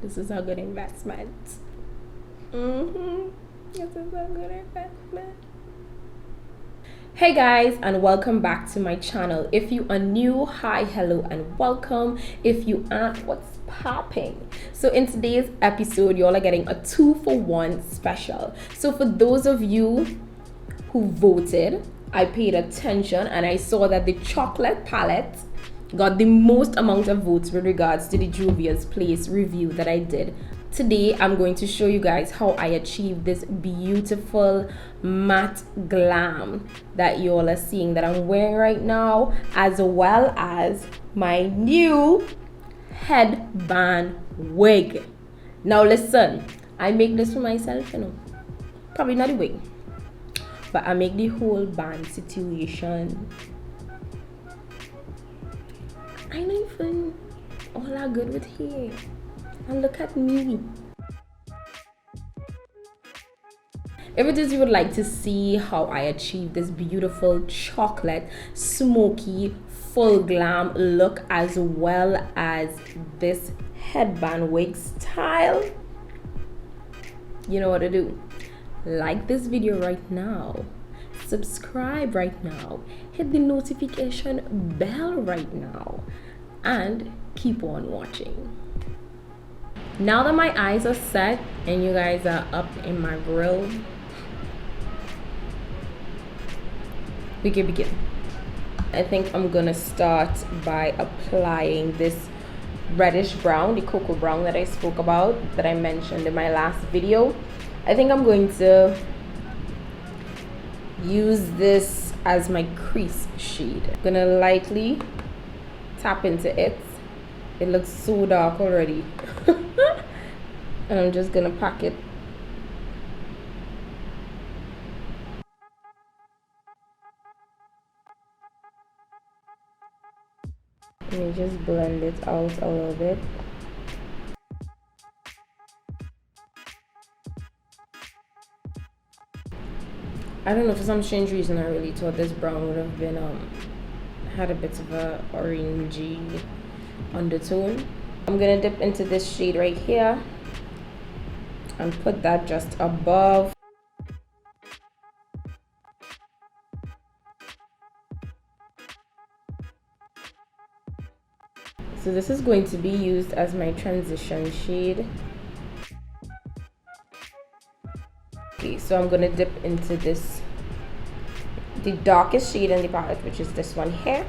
This is a good investment. This is a good investment. Hey guys, and welcome back to my channel. If you are new, hi, hello, and welcome. If you aren't, what's popping? So in today's episode, y'all are getting a 2-for-1 special. So for those of you who voted, I paid attention and I saw that the chocolate palette got the most amount of votes with regards to the JUVIA'S Place review that I did. Today I'm going to show you guys how I achieved this beautiful matte glam that you all are seeing that I'm wearing right now, as well as my new headband wig. Now listen, I make this for myself, you know, probably not the wig, but I make the whole band situation. I don't even all that good with hair. And look at me. If it is you would like to see how I achieve this beautiful chocolate, smoky, full glam look, as well as this headband wig style, you know what to do. Like this video right now. Subscribe right now. Hit the notification bell right now. And keep on watching. Now that my eyes are set and you guys are up in my grill, we can begin. I think I'm gonna start by applying this reddish brown, the cocoa brown that I spoke about, that I mentioned in my last video. I think I'm going to use this as my crease shade. I'm gonna lightly tap into it. It looks so dark already. And I'm just gonna pack it. Let me just blend it out a little bit. I don't know, for some strange reason I really thought this brown would have been had a bit of a orangey undertone. I'm gonna dip into this shade right here and put that just above. So this is going to be used as my transition shade. Okay, so I'm gonna dip into this, the darkest shade in the palette, which is this one here.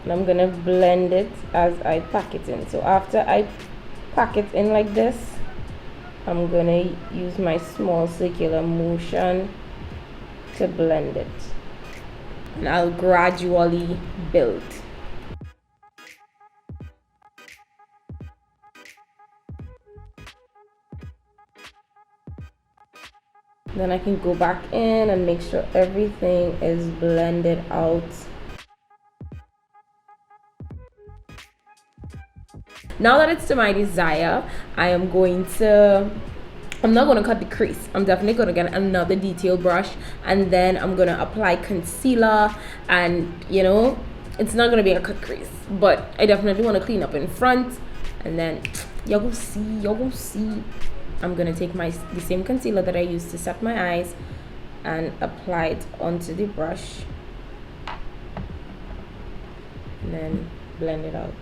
And I'm gonna blend it as I pack it in. So after I pack it in like this, I'm gonna use my small circular motion to blend it. And I'll gradually build. Then I can go back in and make sure everything is blended out. Now that it's to my desire, I'm not going to cut the crease. I'm definitely going to get another detail brush, and then I'm going to apply concealer, and you know, it's not going to be a cut crease, but I definitely want to clean up in front, and then y'all go see. I'm going to take the same concealer that I used to set my eyes and apply it onto the brush, and then blend it out.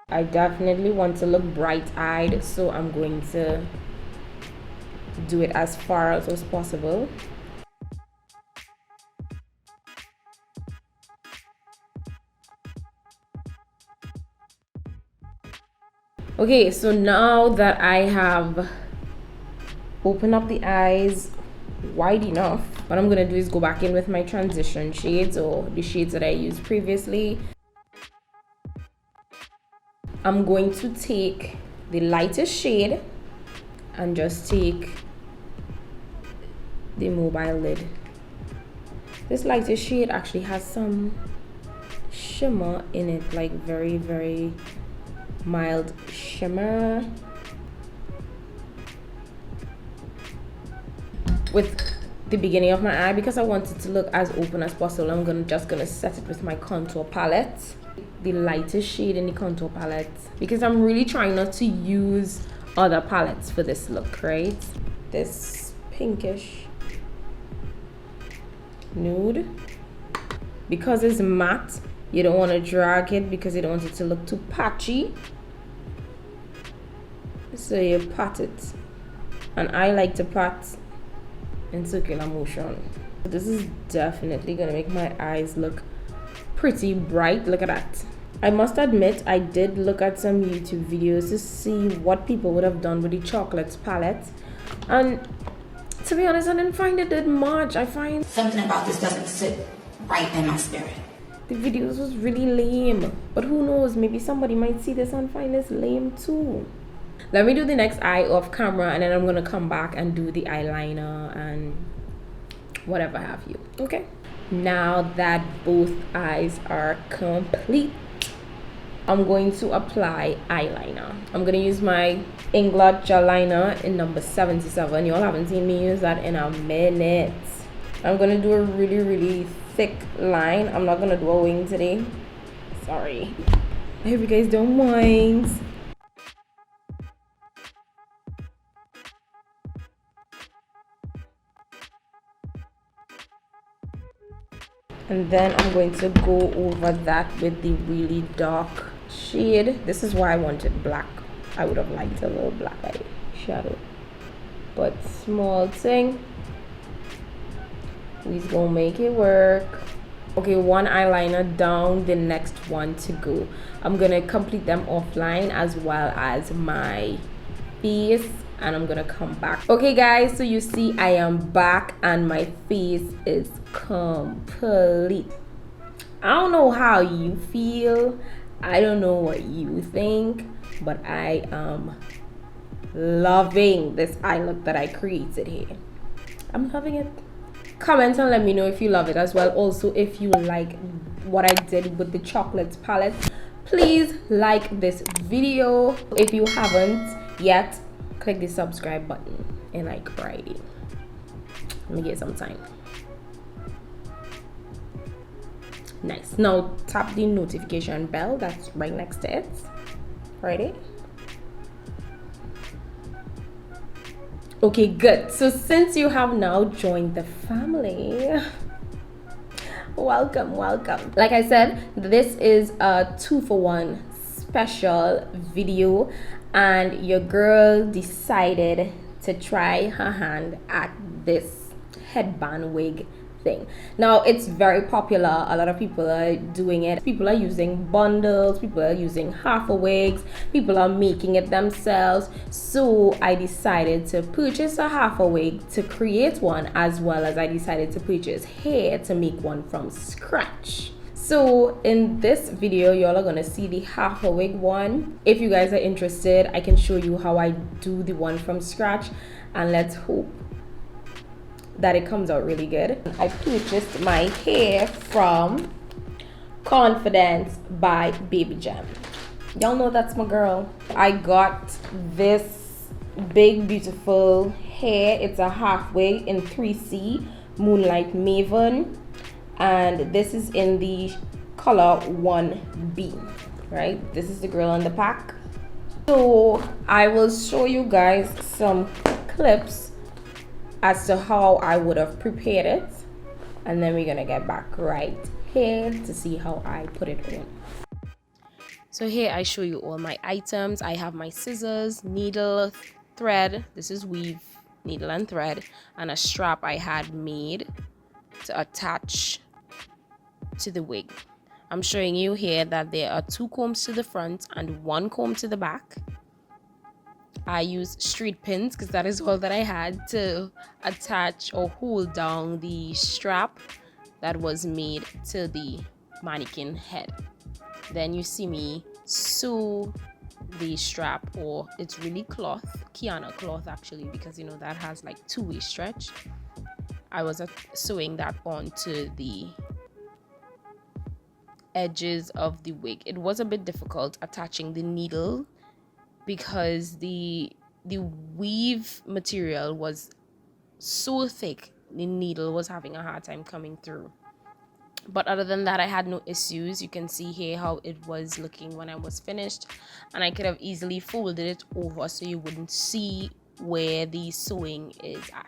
I definitely want to look bright-eyed, so I'm going to do it as far out as possible. Okay, so now that I have opened up the eyes wide enough, what I'm gonna do is go back in with my transition shades, or the shades that I used previously. I'm going to take the lightest shade and just take the mobile lid. This lightest shade actually has some shimmer in it, like very, very mild shimmer. With the beginning of my eye. Because I want it to look as open as possible, I'm just gonna set it with my contour palette, the lightest shade in the contour palette, because I'm really trying not to use other palettes for this look, right? This pinkish nude, because it's matte, you don't want to drag it because you don't want it to look too patchy, so you pat it, and I like to pat in circular motion. This is definitely gonna make my eyes look pretty bright. Look at that. I must admit, I did look at some YouTube videos to see what people would have done with the chocolates palette, and to be honest, I didn't find it did much. I find something about this doesn't sit right in my spirit. The videos was really lame, but who knows, maybe somebody might see this and find this lame too. Let me do the next eye off camera, and then I'm gonna come back and do the eyeliner and whatever have you. Okay, now that both eyes are complete, I'm going to apply eyeliner. I'm gonna use my Inglot gel liner in number 77. Y'all haven't seen me use that in a minute. I'm gonna do a really thick line. I'm not gonna do a wing today, sorry. I hope you guys don't mind. And then I'm going to go over that with the really dark shade. This is why I wanted black. I would have liked a little black eye shadow, but small thing, we's gonna make it work. Okay, one eyeliner down, the next one to go. I'm gonna complete them offline as well as my face, and I'm gonna come back. Okay guys, so you see I am back and my face is complete. I don't know how you feel, I don't know what you think, but I am loving this eye look that I created here. I'm loving it. Comment and let me know if you love it as well. Also, if you like what I did with the chocolates palette, please like this video. If you haven't yet, click the subscribe button and like writing. Let me get some time. Nice. Now tap the notification bell that's right next to it. Ready? Okay, good. So since you have now joined the family, welcome. Like I said, this is a 2-for-1 special video, and your girl decided to try her hand at this headband wig thing. Now it's very popular, a lot of people are doing it. People are using bundles, people are using half a wigs, people are making it themselves. So I decided to purchase a half a wig to create one, as well as I decided to purchase hair to make one from scratch. So in this video, y'all are gonna see the half a wig one. If you guys are interested, I can show you how I do the one from scratch, and let's hope that it comes out really good. I purchased my hair from Confidence by Baby Jam. Y'all know that's my girl. I got this big beautiful hair. It's a half wig in 3C Moonlight Maven, and this is in the color 1B, right? This is the girl on the pack. So I will show you guys some clips as to how I would have prepared it, and then we're gonna get back right here to see how I put it on. So here I show you all my items. I have my scissors, needle, thread, this is weave, needle and thread, and a strap I had made to attach to the wig. I'm showing you here that there are 2 combs to the front and 1 comb to the back. I used street pins because that is all that I had to attach or hold down the strap that was made to the mannequin head. Then you see me sew the strap, or it's really cloth, Kiana cloth actually, because you know that has like 2-way stretch. I was sewing that onto the edges of the wig. It was a bit difficult attaching the needle because the weave material was so thick needle was having a hard time coming through. But other than that, I had no issues. You can see here how it was looking when I was finished, and I could have easily folded it over so you wouldn't see where the sewing is at.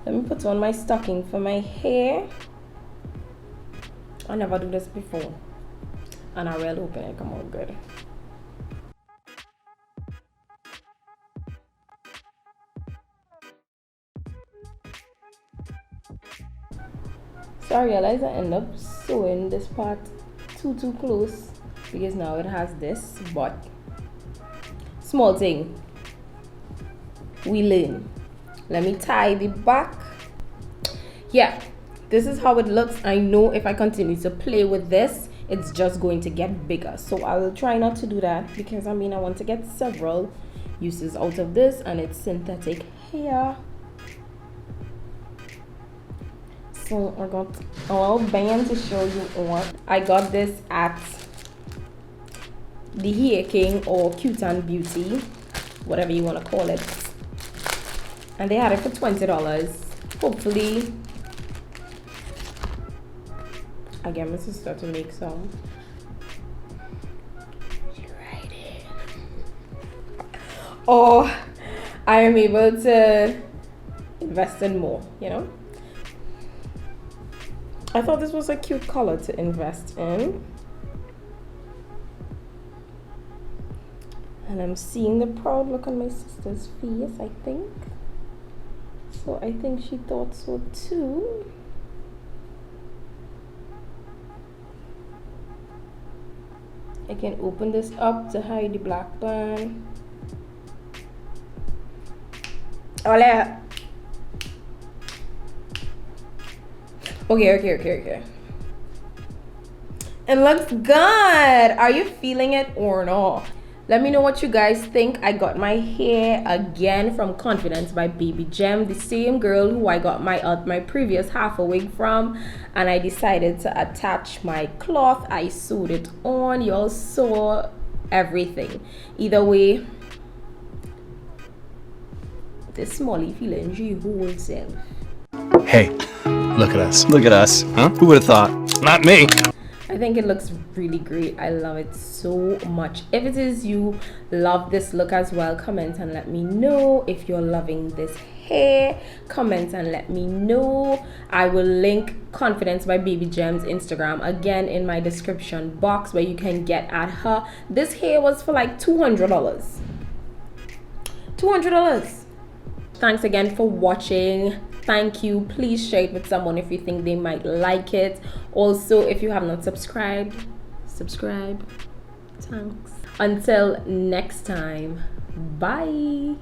Let me put on my stocking for my hair. I never do this before, and I really hoping it come out good. So I realized I end up sewing this part too close because now it has this, but small thing, we learn. Let me tie the back. Yeah, this is how it looks. I know if I continue to play with this, it's just going to get bigger, so I will try not to do that because I mean I want to get several uses out of this, and it's synthetic hair. So I got a little band to show you on. I got this at the Hair King or Cute and Beauty, whatever you want to call it, and they had it for $20. Hopefully I get my sister to make some. Or I am able to invest in more, you know. I thought this was a cute color to invest in. And I'm seeing the proud look on my sister's face, I think. So I think she thought so too. I can open this up to hide the black band. Hola. Okay. It looks good. Are you feeling it or not? Let me know what you guys think. I got my hair again from Confidence by Baby Gem, the same girl who I got my previous half a wig from, and I decided to attach my cloth. I sewed it on. Y'all saw everything. Either way, this Smalley feeling she whole self. Hey, look at us. Look at us. Huh? Who would have thought? Not me. I think it looks really great. I love it so much. If it is you love this look as well, comment and let me know. If you're loving this hair, comment and let me know. I will link Confidence by Baby Gem's Instagram again in my description box where you can get at her. This hair was for like $200. $200. Thanks again for watching. Thank you. Please share it with someone if you think they might like it. Also, if you have not subscribed, subscribe. Thanks. Until next time, bye.